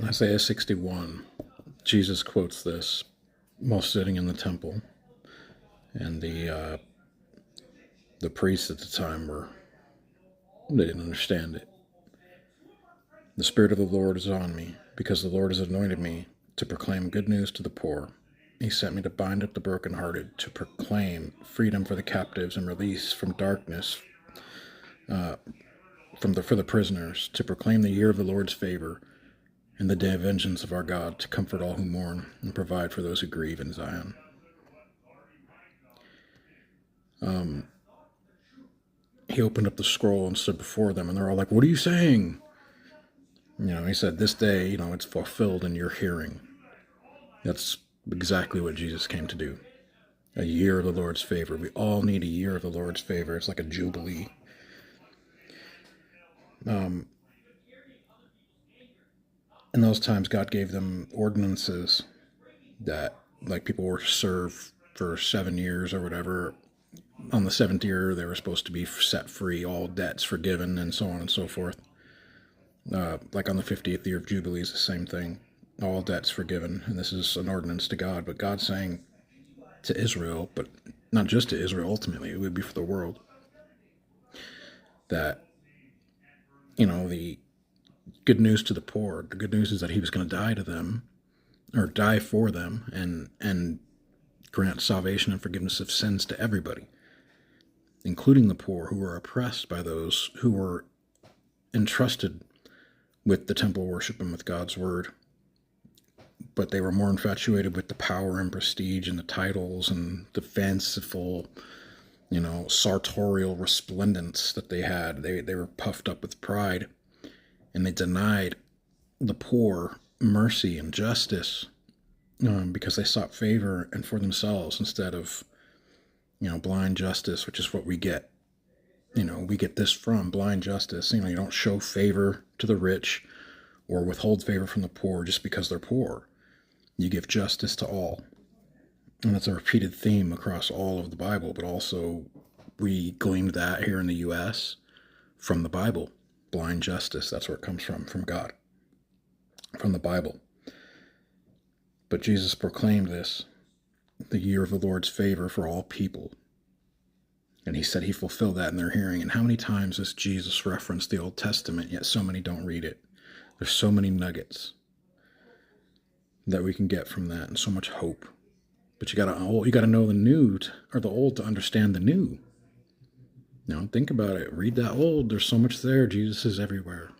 Isaiah 61, Jesus quotes this while sitting in the temple, and the priests at the time they didn't understand it. The Spirit of the Lord is on me, because the Lord has anointed me to proclaim good news to the poor. He sent me to bind up the brokenhearted, to proclaim freedom for the captives and release from darkness for the prisoners, to proclaim the year of the Lord's favor and the day of vengeance of our God, to comfort all who mourn and provide for those who grieve in Zion. He opened up the scroll and stood before them, and they're all like, "What are you saying?" He said, "This day, it's fulfilled in your hearing." That's exactly what Jesus came to do. A year of the Lord's favor. We all need a year of the Lord's favor. It's like a jubilee. In those times, God gave them ordinances that, like, people were served for 7 years or whatever. On the 7th year, they were supposed to be set free, all debts forgiven, and so on and so forth. Like on the 50th year of Jubilee is the same thing. All debts forgiven, and this is an ordinance to God. But God's saying to Israel, but not just to Israel, ultimately, it would be for the world, that, the good news to the poor, the good news is that he was going to die to them, or die for them, and grant salvation and forgiveness of sins to everybody, including the poor who were oppressed by those who were entrusted with the temple worship and with God's word. But they were more infatuated with the power and prestige and the titles and the fanciful, sartorial resplendence that they had. They were puffed up with pride, and they denied the poor mercy and justice because they sought favor and for themselves instead of, blind justice, which is what we get. We get this from blind justice. You don't show favor to the rich or withhold favor from the poor just because they're poor. You give justice to all. And that's a repeated theme across all of the Bible, but also we gleaned that here in the U.S. from the Bible. Blind justice, that's where it comes from God, from the Bible. But Jesus proclaimed this, the year of the Lord's favor for all people. And he said he fulfilled that in their hearing. And how many times does Jesus reference the Old Testament, yet so many don't read it? There's so many nuggets that we can get from that, and so much hope. But you gotta know the new or the old to understand the new. Think about it. Read that old. There's so much there. Jesus is everywhere.